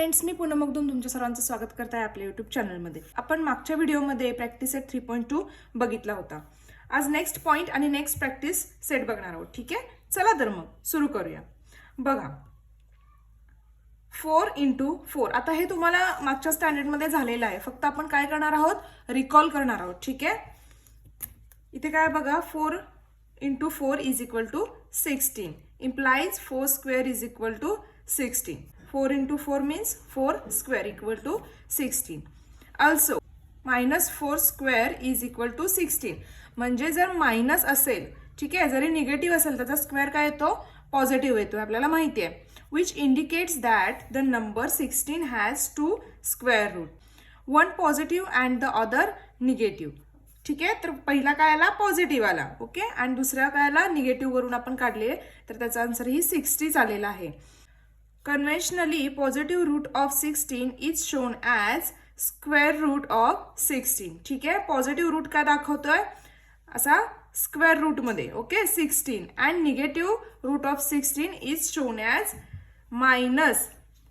Friends, मी पूनम मगदूम तुमच्या सर्वांचं स्वागत करते आहे आपल्या यूट्यूब चॅनलमध्ये. आपण मागच्या व्हिडिओमध्ये प्रॅक्टिस सेट 3.2 बघितला होता. आज नेक्स्ट पॉइंट आणि नेक्स्ट प्रॅक्टिस सेट बघणार आहोत. ठीक आहे, चला तर मग सुरू करूया. बघा 4 × 4. आता हे तुम्हाला मागच्या स्टँडर्डमध्ये झालेलं आहे, फक्त आपण काय करणार आहोत, रिकॉल करणार आहोत. ठीक आहे, इथे काय बघा, 4 × 4 = 16 implies 4 square = 16. 4 × 4 means 4 square = 16. Also -4 square = 16. म्हणजे जर मायनस असेल, ठीक आहे, जरी निगेटिव्ह असेल त्याचा स्क्वेअर काय येतो, पॉझिटिव्ह येतो, आपल्याला माहिती आहे. Which indicates that the number 16 has 2 square root, one positive and the other negative. ठीक आहे, तर पहिला काय आला, पॉझिटिव्ह आला. ओके, आणि दुसरा काय आला, निगेटिव्ह वरून आपण काढले, तर त्याचा आन्सर ही 60 आलेला आहे. Conventionally, positive root of 16 is shown as square root of 16. ठीक आहे, पॉझिटिव्ह रूट काय दाखवतोय, असा स्क्वेअर रूट मध्ये. Okay, 16 and negative root of 16 is shown as minus.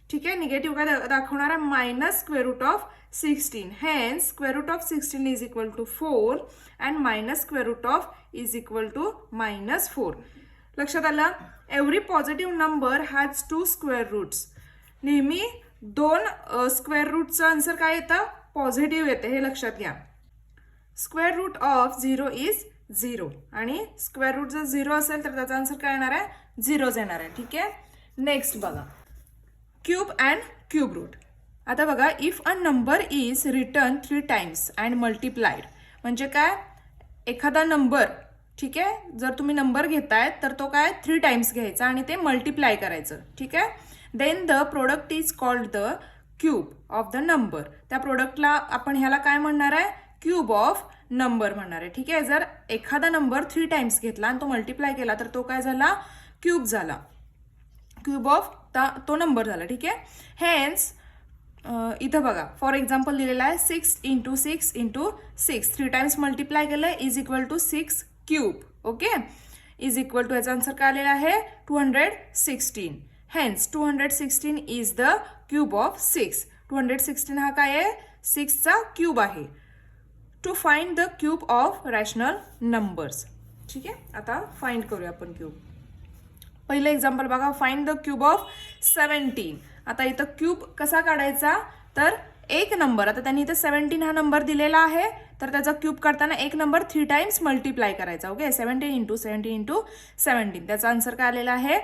ठीक आहे, निगेटिव्ह काय दाखवणार आहे, minus square root of 16. Hence square root of 16 is equal to 4 and minus square root of is equal to -4. लक्षात आलं. Every positive number has 2 square roots. नेहमी 2 square रूटचं answer काय येतं, पॉझिटिव्ह येते, हे लक्षात घ्या. स्क्वेअर रूट ऑफ 0 इज 0 आणि स्क्वेअर रूट जर 0 असेल तर त्याचा आन्सर काय येणार आहे, 0 येणार आहे. ठीक आहे, नेक्स्ट बघा, क्यूब अँड क्यूब रूट. आता बघा, if a number is written 3 times and multiplied, म्हणजे काय, एखादा नंबर, ठीक आहे, जर तुम्ही नंबर घेताय तर तो काय 3 टाइम्स घ्यायचा आणि ते मल्टिप्लाय करायचं. ठीक आहे, then the product is called the cube of the number. त्या प्रोडक्टला आपण ह्याला काय म्हणणार आहे, क्यूब ऑफ नंबर म्हणणार आहे. ठीक आहे, जर एखादा नंबर 3 टाइम्स घेतला आणि तो मल्टिप्लाय केला तर तो काय झाला, क्यूब झाला, क्यूब ऑफ तो नंबर झाला. ठीक आहे, हेन्स इथं बघा, फॉर एक्झाम्पल दिलेला आहे 6 × 6 × 6, 3 टाइम्स मल्टिप्लाय केलं is equal to 6 cube. Okay, is equal to, याचा आन्सर काय आलेला आहे, 216. Hence 216 is the cube of 6. 216 हा काय आहे, 6चा क्यूब आहे. To find the cube of rational numbers. ठीक आहे, आता फाइंड करूया आपण क्यूब. पहिलं एक्झाम्पल बघा, फाइंड द क्यूब ऑफ 17. आता इथं क्यूब कसा काढायचा, तर एक नंबर, आता त्यांनी इथं 17 हा नंबर दिलेला आहे, तर त्याचा क्यूब काढताना एक नंबर 3 टाइम्स मल्टिप्लाय करायचा. ओके, 17 × 17 × 17, त्याचा आन्सर काय आलेला आहे,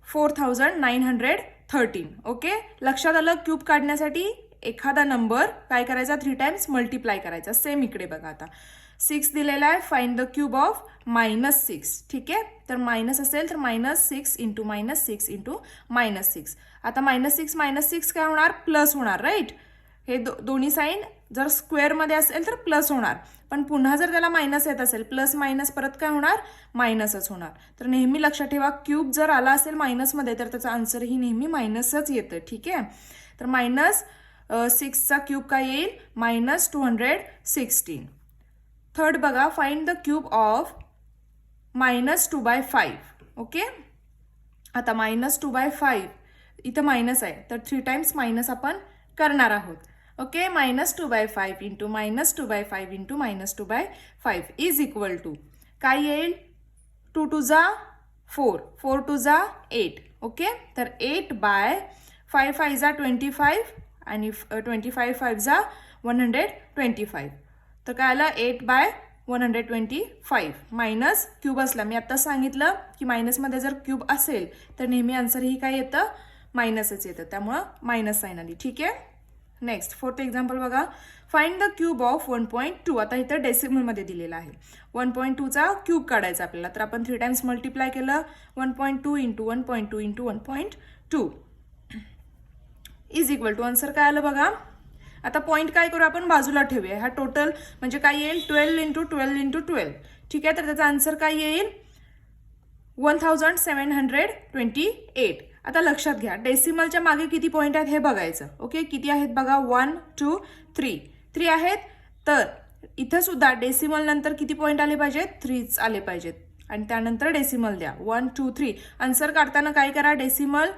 4913. ओके, लक्षात आलं. क्यूब काढण्यासाठी एखादा नंबर काय करायचा, 3 टाइम्स मल्टिप्लाय करायचा. सेम इकडे बघा, आता 6 दिलेला आहे, फाइंड द क्यूब ऑफ -6. ठीक आहे, तर मायनस असेल तर -6 × -6 × -6. आता -6 काय होणार, प्लस होणार, राईट. हे दोन्ही साईन जर स्क्वेअरमध्ये असेल तर प्लस होणार, पण पुन्हा जर त्याला मायनस येत असेल, प्लस मायनस परत काय होणार, मायनसच होणार. तर नेहमी लक्षात ठेवा, क्यूब जर आला असेल मायनसमध्ये तर त्याचा आन्सर ही नेहमी मायनसच येतं. ठीक आहे, तर -6चा क्यूब काय येईल, -216. थर्ड बघा, find the cube of -2/5. Okay, आता -2/5 इथं मायनस आहे, तर 3 टाइम्स मायनस आपण करणार आहोत. ओके, -2/5 × -2/5 × -2/5 इज इक्वल टू काय येईल, 2 × 2 = 4, 4 × 2 = 8. ओके, तर 8/5 5 = 25 आणि 25 5 = 125. तर काय आलं, 8/125 मायनस क्यूब असला. मी आत्ताच सांगितलं की मायनसमध्ये जर क्यूब असेल तर नेहमी आन्सर ही काय येतं, मायनसच येतं, त्यामुळं मायनस साईन आली. ठीक आहे, नेक्स्ट फोर्थ एक्झाम्पल बघा, फाइंड द क्यूब ऑफ 1.2. आता इथं डेसिमलमध्ये दिलेला आहे, 1.2चा क्यूब काढायचा आपल्याला, तर आपण 3 टाइम्स मल्टिप्लाय केलं, 1.2 × 1.2 × 1.2 इज इक्वल टू, आन्सर काय आलं बघा. आता पॉईंट काय करू आपण, बाजूला ठेवूया. हा टोटल म्हणजे काय येईल, 12 × 12 × 12. ठीक आहे, तर त्याचा आन्सर काय येईल, 1728. आता लक्षात घ्या, डेसिमलच्या मागे किती पॉईंट आहेत हे बघायचं. ओके, किती आहेत बघा, 1 2 3 आहेत. तर इथं सुद्धा डेसिमल नंतर किती पॉईंट आले पाहिजेत, 3च आले पाहिजेत, आणि त्यानंतर डेसिमल द्या, 1 2 3. आन्सर काढताना काय करा, डेसिमल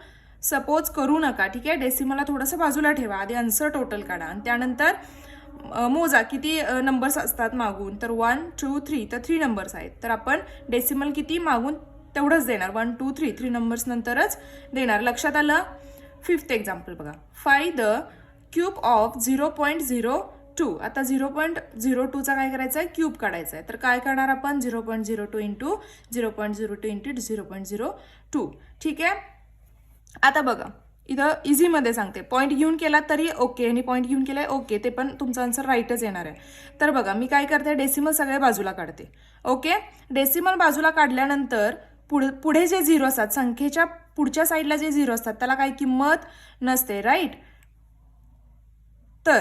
सपोज करू नका, ठीक आहे. डेसिमलला थोडंसं बाजूला ठेवा, आधी आन्सर टोटल काढा आणि त्यानंतर मोजा किती नंबर्स असतात मागून. तर 1 2 3, तर 3 नंबर्स आहेत, तर आपण डेसिमल किती मागून तेवढंच देणार, 1 2 3, 3 नंबर्स नंतरच देणार. लक्षात आलं. 5th एक्झाम्पल बघा. Find the cube of 0.02. आता 0.02चा काय करायचं आहे, क्यूब काढायचा आहे. तर काय करणार आपण, 0.02 इंटू 0.02 इंटू 0.02. ठीक आहे. आता बघा इथं इझीमध्ये सांगते, पॉईंट घेऊन केला तरी ओके आणि पॉईंट घेऊन केलाय ओके, ते पण तुमचा आन्सर राईटच येणार आहे. तर बघा मी काय करते, डेसिमल सगळे बाजूला काढते. ओके, डेसिमल बाजूला काढल्यानंतर पुढे जे झिरो असतात, संख्येच्या पुढच्या साईडला जे झिरो असतात त्याला काही किंमत नसते, राईट. तर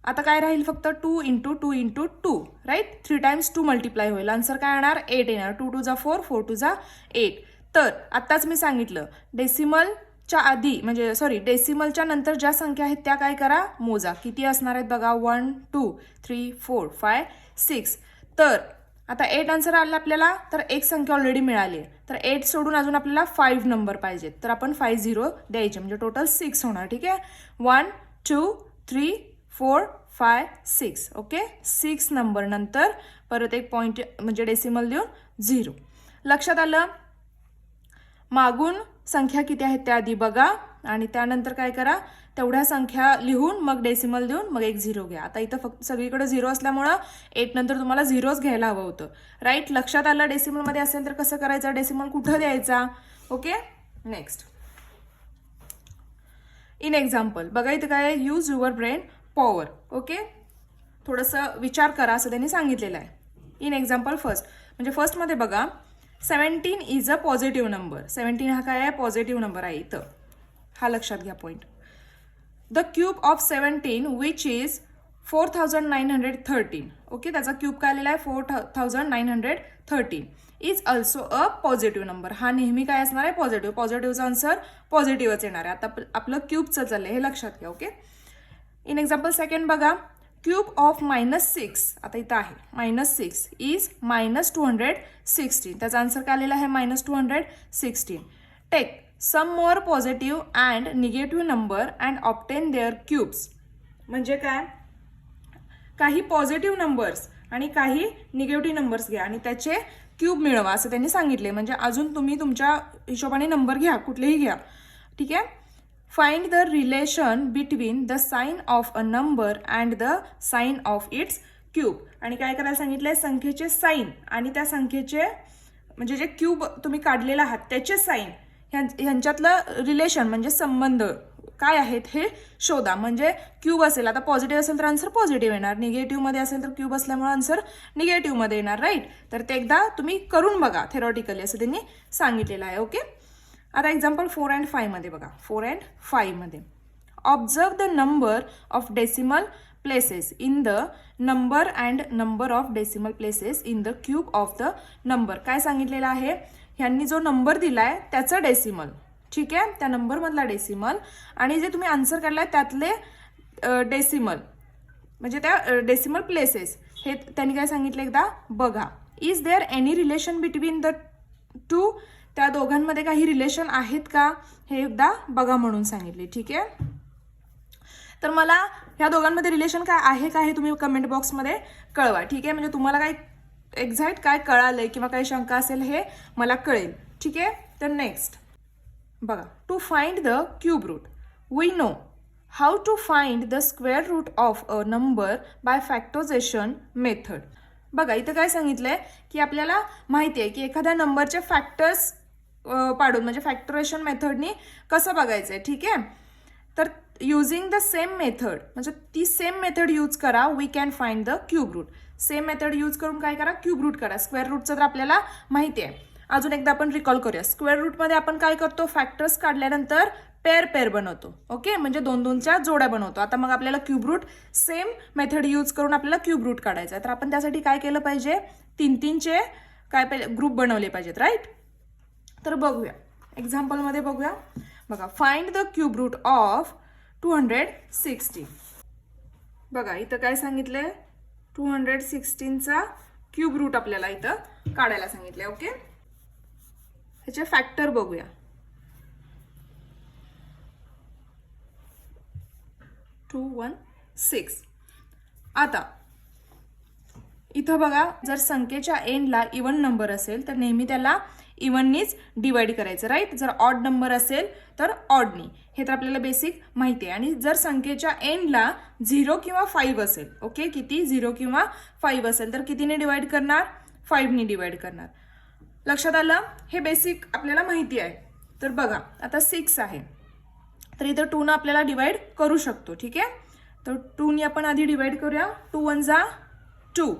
आता काय राहील, फक्त 2 into 2 into 2, right. 3 times 2 multiply होईल, आन्सर काय येणार, 8 येणार. 2 2 जा 4, 4 2 जा 8. तर आत्ताच मी सांगितलं, डेसिमलच्या आधी म्हणजे सॉरी डेसिमलच्या नंतर ज्या संख्या आहेत त्या काय करा, मोजा. किती असणार आहेत बघा, 1 2 3 4 5 6. तर आता 8 आन्सर आला आपल्याला, तर एक संख्या ऑलरेडी मिळाली आहे. तर 8 सोडून अजून आपल्याला 5 नंबर पाहिजेत, तर आपण 5 0 द्यायचे, म्हणजे टोटल 6 होणार. ठीक आहे. 1 2 3 4 5 6. ओके, 6 नंबर नंतर परत एक पॉईंट म्हणजे डेसिमल देऊन 0. लक्षात आलं. मागून संख्या किती आहेत त्या आधी बघा आणि त्यानंतर काय करा, तेवढ्या संख्या लिहून मग डेसिमल देऊन मग एक 0 घ्या. आता इथं फक्त सगळीकडे 0 असल्यामुळं 8 नंतर तुम्हाला 0च घ्यायला हवं होतं, राईट. लक्षात आलं. डेसिमलमध्ये असेल तर कसं करायचं, डेसिमल कुठं द्यायचा. Okay, next. इन एक्झाम्पल बघा इथं काय, use your brain power. Okay, थोडंसं विचार करा असं त्यांनी सांगितलेलं आहे. इन एक्झाम्पल फर्स्ट, म्हणजे फर्स्टमध्ये बघा, 17 इज अ पॉझिटिव्ह नंबर. 17 हा काय आहे, पॉझिटिव्ह नंबर आहे इथं, हा लक्षात घ्या point. The cube of 17 which is 4913. Okay, त्याचा क्यूब काय आलेला आहे, 4913 is also a positive number. हा नेहमी काय असणार आहे, पॉझिटिव्ह. पॉझिटिव्हचा आन्सर पॉझिटिव्हच येणार आहे. आता आपलं क्यूबचं चाललंय हे लक्षात घ्या. ओके, इन एक्झाम्पल सेकंड बघा, क्यूब ऑफ -6. आता इथं आहे -6 इज -216. त्याचा आन्सर काय आलेला आहे, -216. Take some more positive and negative number and obtain their cubes. म्हणजे काय, काही पॉझिटिव्ह नंबर्स आणि काही निगेटिव्ह नंबर्स घ्या आणि त्याचे क्यूब मिळवा असं त्यांनी सांगितले. म्हणजे अजून तुम्ही तुमच्या हिशोबाने नंबर घ्या, कुठलेही घ्या. ठीक आहे. Find the relation between the sign of a number and the sign of its cube. आणि काय करायला सांगितलंय, संख्येचे साइन आणि त्या संख्येचे म्हणजे जे क्यूब तुम्ही काढलेला आहात त्याचे साइन ह्यांच्यातलं रिलेशन म्हणजे संबंध काय आहेत हे शोधा. म्हणजे क्यूब असेल, आता पॉझिटिव्ह असेल तर आन्सर पॉझिटिव्ह येणार, निगेटिव्हमध्ये असेल तर क्यूब असल्यामुळे आन्सर निगेटिव्हमध्ये येणार, राईट. तर ते एकदा तुम्ही करून बघा थेरॉटिकली असं त्यांनी सांगितलेलं आहे. ओके, आता एक्झाम्पल 4 and 5 मध्ये बघा. 4 and 5 मध्ये observe the number of decimal places in the number and number of decimal places in the cube of the number. काय सांगितलेलं आहे, ह्यांनी जो नंबर दिलाय त्याचं डेसिमल. ठीक आहे, त्या नंबरमधला डेसिमल आणि जे तुम्ही आन्सर काढलाय त्यातले डेसिमल म्हणजे त्या डेसिमल प्लेसेस हे त्यांनी काय सांगितलं एकदा बघा. Is there any relation between the two. त्या दोघांमध्ये काही रिलेशन आहेत का हे एकदा बघा म्हणून सांगितले. ठीक आहे, तर मला ह्या दोघांमध्ये रिलेशन काय आहे का हे तुम्ही कमेंट बॉक्समध्ये कळवा. ठीक आहे, म्हणजे तुम्हाला काय एक्झॅक्ट काय कळालंय किंवा काही शंका असेल हे मला कळेल. ठीक आहे, तर नेक्स्ट बघा. To find the cube root we know how to find the square root of a number by factorization method. बघा इथं काय सांगितलंय की आपल्याला माहिती आहे की एखाद्या नंबरचे फॅक्टर्स पाडून म्हणजे फॅक्टोरेशन मेथडनी कसं बघायचंय. ठीक आहे, तर युझिंग द सेम मेथड म्हणजे ती सेम मेथड यूज करा. We can find the cube root. Same method use करून काय करा, क्यूब रूट करा. स्क्वेअर रूटचं तर आपल्याला माहिती आहे. अजून एकदा आपण रिकॉल करूया. स्क्वेअर रूटमध्ये आपण काय करतो, फॅक्टर्स काढल्यानंतर पेअर बनवतो. ओके, म्हणजे 2-2च्या जोड्या बनवतो. आता मग आपल्याला cube root same method use करून आपल्याला क्यूब रूट काढायचा आहे. तर आपण त्यासाठी काय केलं पाहिजे, 3-3चे काय ग्रुप बनवले पाहिजेत, राईट. तर बघूया एक्झाम्पलमध्ये बघूया. बघा, find the cube root of 216. बघा इथं काय सांगितलंय, 216चा क्यूब रूट आपल्याला इथं काढायला सांगितलंय. ओके, ह्याचे फॅक्टर बघूया. 216. आता इथं बघा, जर संख्येच्या एंडला इवन नंबर असेल तर नेहमी त्याला इवननीच डिवाइड करायचं, राईट. जर ऑड नंबर असेल तर ऑडनी, हे तर आपल्याला बेसिक माहिती आहे. आणि जर संख्येच्या एंडला 0 किंवा 5 असेल, ओके, किती 0 किंवा 5 असेल तर कितीने डिवाइड करणार, 5नी डिवाइड करणार. लक्षात आलं, हे बेसिक आपल्याला माहिती आहे. तर बघा आता 6 आहे, तर इथं 2 आपल्याला डिवाइड करू शकतो, ठीक आहे. तर 2नी आपण आधी डिवाइड करूया. 2 1 जा 2,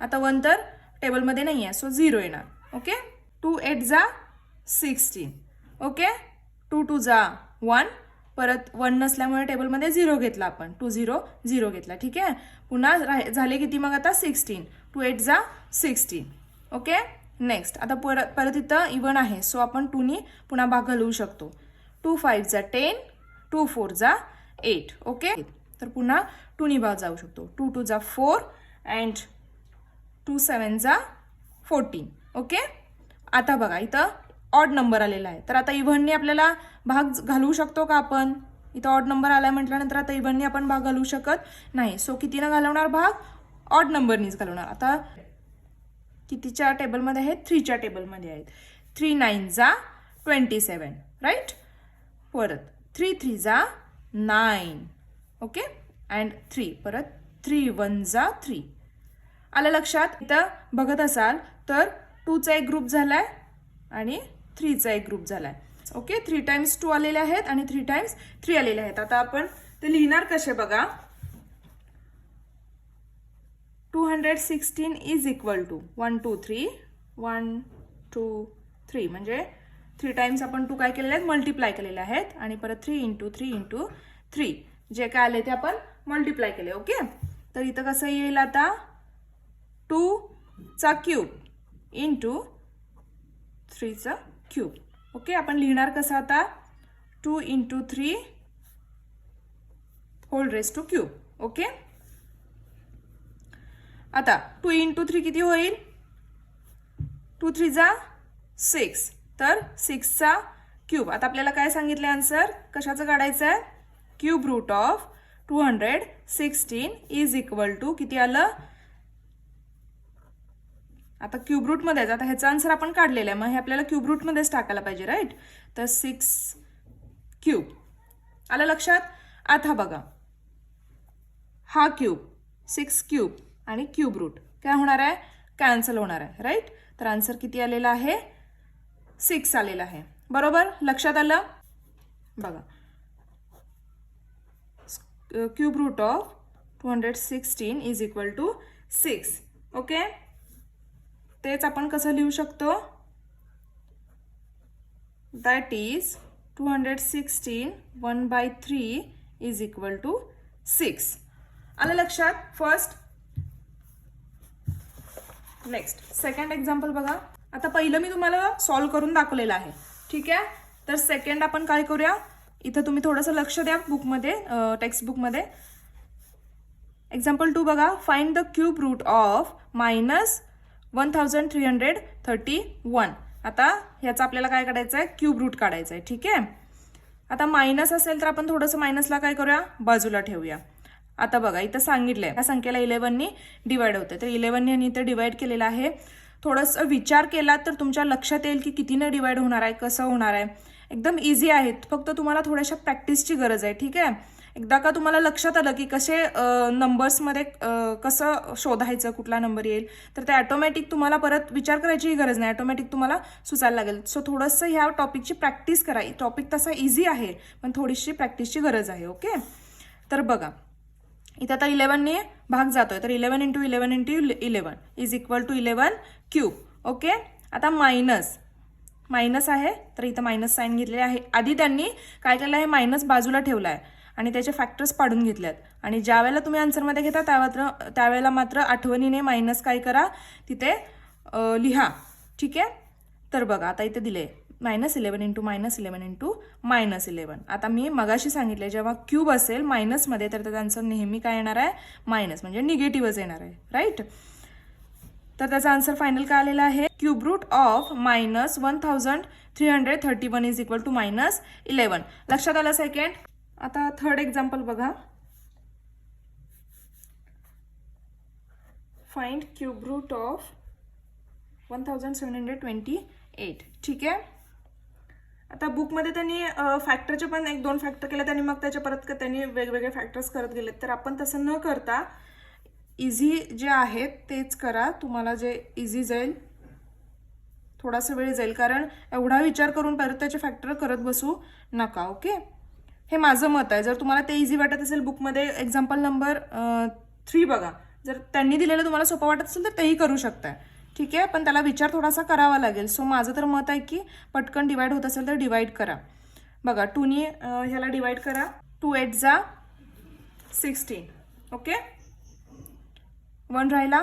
आता 1 तर टेबलमध्ये नाही आहे, सो 0 येणार, ओके. 2 8 जा 16, ओके. 2 2 जा 1, परत 1 नसल्यामुळे टेबलमध्ये 0 घेतला आपण, 2 0 0 घेतला, ठीक आहे. पुन्हा झाले किती मग आता 16. 2 8 जा 16, ओके. नेक्स्ट आता परत इथं इवन आहे, सो आपण 2नी पुन्हा भाग घालवू शकतो. 2 5 जा 10, 2 4 जा 8, ओके. तर पुन्हा 2नी भाग जाऊ शकतो. 2 2 जा 4 अँड 2 7 जा 14, ओके. आता बघा इथं ऑड नंबर आलेला आहे, तर आता इव्हननी आपल्याला भाग घालवू शकतो का आपण. इथं ऑड नंबर आलाय म्हटल्यानंतर आता इव्हननी आपण भाग घालवू शकत नाही, सो कितीनं घालवणार भाग, ऑड नंबरनीच घालवणार. आता कितीच्या टेबलमध्ये आहेत, 3च्या टेबलमध्ये आहेत. 3 9 जा 27, राईट. परत 3 3 जा 9, ओके. अँड 3 परत 3 1 जा 3. आलं लक्षात. इथं बघत असाल तर 2चा एक ग्रुप झालाय आणि 3चा एक ग्रुप झालाय, ओके. 3 टाइम्स 2 आलेले आहेत आणि 3 टाइम्स 3 आलेले आहेत. आता आपण ते लिहिणार कसे बघा. 216 इज इक्वल टू 1 2 3 1 2 3, म्हणजे 3 टाइम्स आपण 2 काय केलेले आहेत, मल्टिप्लाय केलेले आहेत आणि परत 3 इंटू 3 इंटू 3 जे काय आले ते आपण मल्टिप्लाय केले, ओके. तर इथं कसं येईल आता, 2चा क्यूब इंटू 3चा क्यूब, ओके. आपण लिहिणार कसं आता, 2 into 3 hole raise two cube, okay. आता 2 इंटू 3 किती होईल, 2 3 जा 6, तर 6चा क्यूब. आता आपल्याला काय सांगितलं आन्सर, कशाचं काढायचं आहे, cube root of 216 is equal to किती आलं. आता क्यूब रूटमध्ये, आता ह्याचा आन्सर आपण काढलेला आहे, मग हे आपल्याला क्यूब रूटमध्येच टाकायला पाहिजे, राईट. तर 6 क्यूब. आलं लक्षात. आता बघा हा क्यूब, 6 क्यूब आणि क्यूब रूट काय होणार आहे, कॅन्सल होणार आहे, राईट. तर आन्सर किती आलेला आहे, 6 आलेला आहे, बरोबर. लक्षात आलं. बघा cube root of 216 is equal to 6, okay. तेच आपण कसं लिहू शकतो, that is 216 1/3 is equal to 6. आलं लक्षात फर्स्ट. नेक्स्ट सेकंड एक्झाम्पल बघा. आता पहिलं मी तुम्हाला सॉल्व करून दाखवलेलं आहे, ठीक आहे. तर सेकंड आपण काय करूया, इथं तुम्ही थोडंसं लक्ष द्या बुकमध्ये, टेक्स्ट बुकमध्ये. एक्झाम्पल 2 बघा. Find the cube root of -1331. आता ह्याचा आपल्याला काय काढायचं आहे, क्यूब रूट काढायचं आहे, ठीक आहे. आता मायनस असेल तर आपण थोडंसं मायनसला काय करूया, बाजूला ठेवूया. आता बघा इथं सांगितलंय या संख्येला 11नी डिवाइड होते, तर 11नी आणि इथं डिवाइड केलेलं आहे. थोडंसं विचार केला तर तुमच्या लक्षात येईल की कितीने डिवाइड होणार आहे, कसं होणार आहे. एकदम इझी आहे, फक्त तुम्हाला थोड्याशा प्रॅक्टिसची गरज आहे, ठीक आहे. एकदा का तुम्हाला लक्षात आलं की कसे नंबर्समध्ये कसं शोधायचं, कुठला नंबर येईल, तर ते ऑटोमॅटिक तुम्हाला परत विचार करायची गरज नाही, ऑटोमॅटिक तुम्हाला सुचायला लागेल. सो थोडंसं ह्या टॉपिकची प्रॅक्टिस करा. टॉपिक तसा इझी आहे पण थोडीशी प्रॅक्टिसची गरज आहे, ओके. तर बघा इथं आता 11नी भाग जातोय, तर 11 into 11 into 11 is equal to 11 cube, okay. आता मायनस आहे, तर इथं मायनस साईन घेतलेले आहे. आधी त्यांनी काय केलं आहे, मायनस बाजूला ठेवला आहे आणि त्याचे फॅक्टर्स पाडून घेतलेत. आणि ज्या वेळेला तुम्ही आन्सरमध्ये घेता त्यावेळेला मात्र आठवणीने मायनस काय करा, तिथे लिहा, ठीक आहे. तर बघा आता इथे दिले -11 इंटू -11 इंटू -11. आता मी मगाशी सांगितले जेव्हा क्यूब असेल मायनसमध्ये तर त्याचा आन्सर नेहमी काय येणार आहे, मायनस, म्हणजे निगेटिव्हच येणार आहे, राईट. तर त्याचा आन्सर फायनल काय आलेला आहे, cube root of -1331 is equal to -11. लक्षात आलं सेकंड. आता थर्ड एक्झाम्पल बघा. Find cube root of 1728. ठीक आहे. आता बुकमध्ये त्यांनी फॅक्टरचे पण 1-2 फॅक्टर केले, त्यांनी मग त्याच्या परत त्यांनी वेगवेगळे फॅक्टर्स करत गेलेत. तर आपण तसं न करता इझी जे आहेत तेच करा. तुम्हाला जे इझी जाईल, थोडासा वेळ जाईल, कारण एवढा विचार करून परत त्याचे फॅक्टर करत बसू नका. ओके, हे माझं मत आहे. जर तुम्हाला ते इझी वाटत असेल, बुकमध्ये एक्झाम्पल नंबर 3 बघा, जर त्यांनी दिलेलं तुम्हाला सोपं वाटत असेल तर तेही करू शकताय. ठीक आहे, पण त्याला विचार थोडासा करावा लागेल. सो माझं तर मत आहे की पटकन डिवाइड होत असेल तर डिवाइड करा. बघा 2ने ह्याला डिवाइड करा. 2 8 जा 16. ओके, 1 राहिला.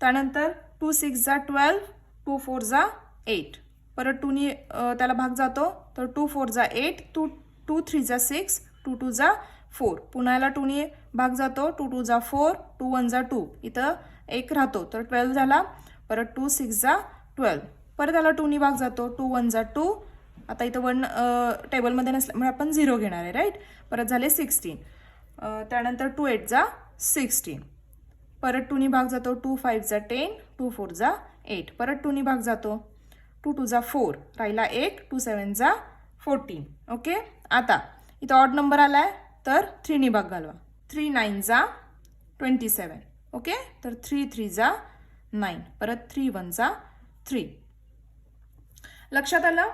त्यानंतर 2 6 जा 12, 2 4 जा 8. परत 2ने त्याला भाग जातो, तर 2 4 जा 8, 2 3 जा 6, 2 2 जा 4. पुन्हा याला 2ने भाग जातो, 2 2 जा 4, 2 1 जा 2, इथं 1 राहतो, तर 12 झाला. परत 2 6 जा 12, परत त्याला 2ने भाग जातो, 2 1 जा 2. आता इथं 1 टेबलमध्ये नसल्यामुळे आपण 0 घेणार आहे, राईट. परत झाले 16. त्यानंतर 2 8 जा 16, परत 2ने भाग जातो, 2 5 जा 10, 2 4 जा 8. परत 2ने भाग जातो, 2 2 जा 4, राहिला 1, 2 7 जा 14. ओके, आता इथं ऑड नंबर आलाय तर 3ने भाग घालवा. 3 9 जा 27. ओके, तर 3 3 जा 9, परत 3 1 जा 3. लक्षात आलं.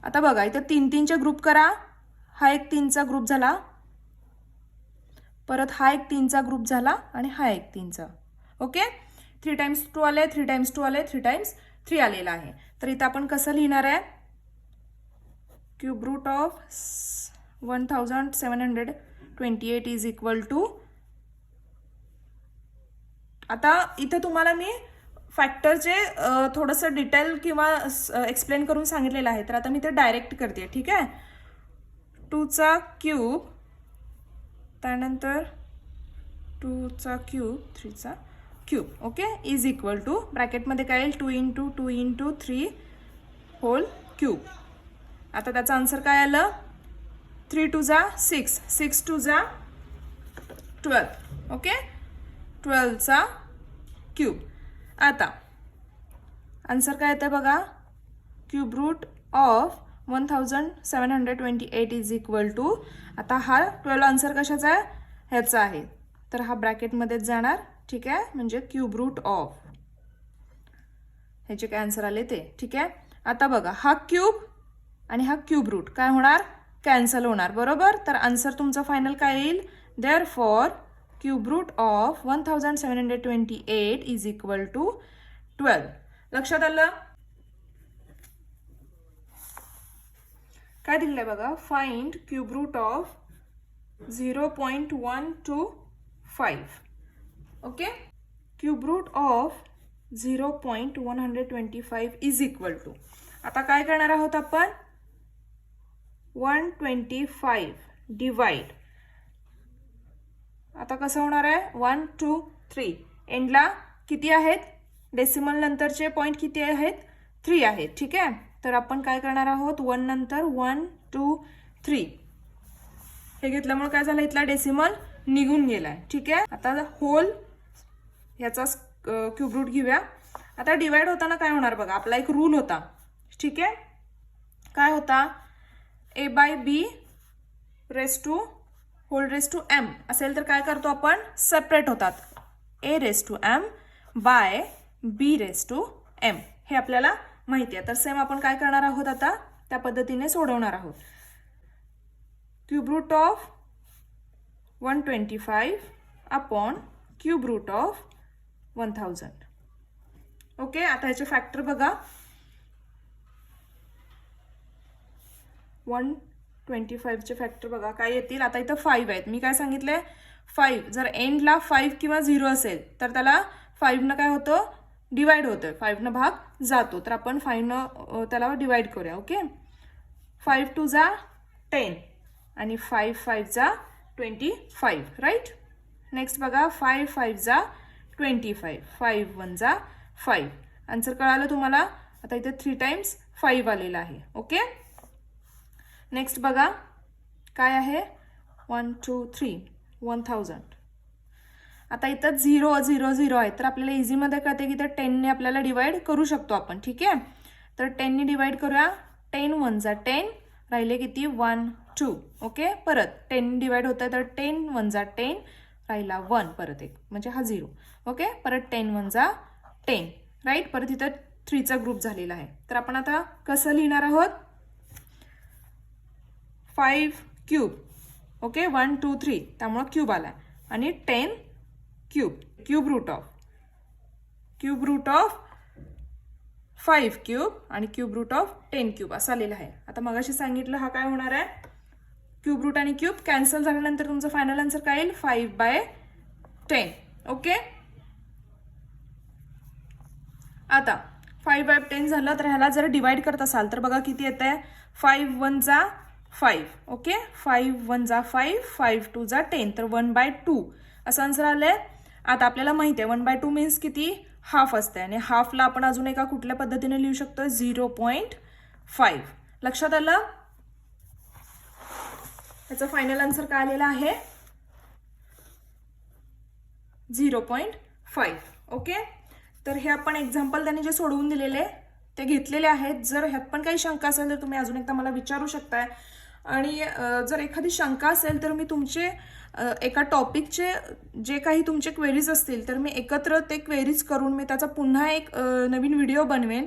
आता बघा इथं 3 3चे ग्रुप करा. हा एक 3चा ग्रुप झाला, परत हा एक 3चा ग्रुप झाला, आणि हा एक 3चा. ओके, 3 टाइम्स 2 आले, 3 टाइम्स 2 आले, 3 टाइम्स 3 आलेला आहे. तर इथं आपण कसं लिहिणार आहे, cube root of 1728 is equal to. आता इथं तुम्हाला मी फॅक्टरचे थोडंसं डिटेल किंवा एक्सप्लेन करून सांगितलेलं आहे, तर आता मी ते डायरेक्ट करते. ठीक आहे, 2चा क्यूब, त्यानंतर 2चा क्यूब, 3चा cube. Okay, is equal to ब्रॅकेटमध्ये काय येईल, 2 × 2 × 3 होल क्यूब. आता त्याचा आन्सर काय आलं, 3 2 जा 6, 6 2 जा 12. ओके, 12चा क्यूब. आता आन्सर काय येतं बघा, cube root of 1728 is equal to. आता हा 12 आन्सर कशाचा आहे, ह्याचा आहे, तर हा ब्रॅकेटमध्येच जाणार. ठीक आहे, म्हणजे क्यूब रूट ऑफ ह्याचे काय आन्सर आले ते. ठीक आहे, आता बघा हा क्यूब आणि हा क्यूब रूट काय होणार, कॅन्सल होणार, बरोबर. तर आन्सर तुमचा फायनल काय येईल, therefore cube root of 1728 is equal to 12. लक्षात आलं. काय दिलंय बघा, find cube root of 0.125. Okay, cube root of 0.125 is equal to. आता काय करणार आहोत आपण, 125 डिवाइड. आता कसं होणार आहे, 1 2 3, एंडला किती आहेत, डेसिमल नंतरचे पॉइंट किती आहेत, 3 आहेत. ठीक आहे, तर आपण काय करणार आहोत, 1 नंतर 1 2 3 हे घेतल्यामुळे काय झालं, इथला डेसिमल निघून गेलाय. ठीक आहे, आता होल ह्याचा क्यूब रूट घेऊया. आता डिवाइड होताना काय होणार बघा, आपला एक रूल होता. ठीक आहे, काय होता, a/b raise to whole raise to m असेल तर काय करतो आपण, सेपरेट होतात, a raise to m by b raise to m. हे आपल्याला माहिती आहे. तर सेम आपण काय करणार आहोत, आता त्या पद्धतीने सोडवणार आहोत. Cube root of 125 upon cube root of 1000. Okay, आता ह्याचे फॅक्टर बघा, 125चे फॅक्टर बघा काय येतील. आता इथं 5 आहेत, मी काय सांगितले, 5 जर एंडला 5 किंवा 0 असेल तर त्याला 5 काय होतं, डिवाइड होतं, 5 भाग जातो. तर आपण 5 त्याला डिवाइड करूया. ओके, 5 2 जा 10 आणि 5 5 जा 25, राईट. नेक्स्ट बघा, 5 5 जा 25, 5 1 जा 5. आन्सर कळालं तुम्हाला. आता इथे 3 टाइम्स 5 आलेला आहे. ओके, नेक्स्ट बघा काय आहे, 1 2 3 1000. आता इथं 0 0 0 आहे, तर आपल्याला इझीमध्ये कळते की तर 10ने आपल्याला डिवाइड करू शकतो आपण. ठीक आहे, तर 10ने डिवाइड करूया. 10 1 जा 10, राहिले किती 1 2. ओके, परत 10 डिवाइड होत आहे तर 10 1 जा 10, राहिला 1, परत एक म्हणजे हा 0. ओके, परत 10 1 जा 10, राईट. परत इथं 3चा ग्रुप झालेला आहे. तर आपण आता कसं लिहिणार आहोत, 5 क्यूब. ओके, 1 2 3, त्यामुळं क्यूब आला आणि 10 cube. Cube root of 5 cube आणि क्यूब रूट ऑफ 10 क्यूब असं आलेलं आहे. आता मगाशी सांगितलं हा काय होणार आहे, क्यूब रूट आणि क्यूब कॅन्सल झाल्यानंतर तुमचं फायनल आन्सर काय येईल, 5/10. ओके, आता 5/10 झालं तर ह्याला जर डिवाइड करत असाल तर बघा किती येत आहे, 5 1 जा 5. ओके, 5 1 जा 5, 5 2 जा 10, तर 1/2 असं आन्सर आलंय. आता आपल्याला माहिती आहे 1/2 मीन्स किती, हाफ असते आणि हाफला आपण अजून एका कुठल्या पद्धतीने लिहू शकतो, 0.5. लक्षात आलं. त्याचं फायनल आन्सर काय आलेला आहे, 0.5. ओके, तर हे आपण एक्झाम्पल त्यांनी जे सोडवून दिलेले ते घेतलेले आहेत. जर ह्यात पण काही शंका असेल तर तुम्ही अजून एकदा मला विचारू शकताय. आणि जर एखादी शंका असेल तर मी तुमचे एका टॉपिकचे जे काही तुमचे क्वेरीज असतील तर मी एकत्र ते क्वेरीज करून मी त्याचा पुन्हा एक नवीन व्हिडिओ बनवेन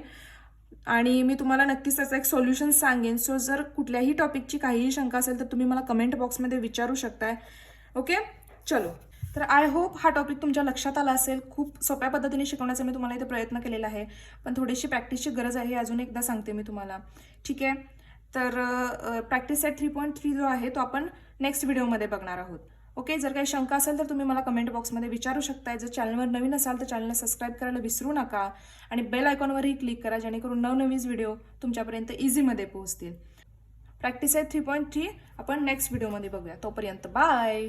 आणि मी तुम्हाला नक्कीच त्याचं एक सोल्युशन सांगेन. सो जर कुठल्याही टॉपिकची काहीही शंका असेल तर तुम्ही मला कमेंट बॉक्समध्ये विचारू शकताय. ओके, चलो. तर आय होप हा टॉपिक तुमच्या लक्षात आला असेल. खूप सोप्या पद्धतीने शिकवण्याचा मी तुम्हाला इथे प्रयत्न केलेला आहे, पण थोडीशी प्रॅक्टिसची गरज आहे, अजून एकदा सांगते मी तुम्हाला. ठीक आहे, तर प्रॅक्टिस सेट 3.3 जो आहे तो आपण नेक्स्ट व्हिडिओमध्ये बघणार आहोत. ओके, जर काही शंका असेल तर तुम्ही मला कमेंट बॉक्समध्ये विचारू शकताय. जर चॅनलवर नवीन असाल तर चॅनलला सबस्क्राईब करायला विसरू नका आणि बेल आयकॉनवरही क्लिक करा, जेणेकरून नवनवीन व्हिडिओ तुमच्यापर्यंत इझीमध्ये पोहोचतील. प्रॅक्टिस सेट 3.3 आपण नेक्स्ट व्हिडिओमध्ये बघूया. तोपर्यंत बाय.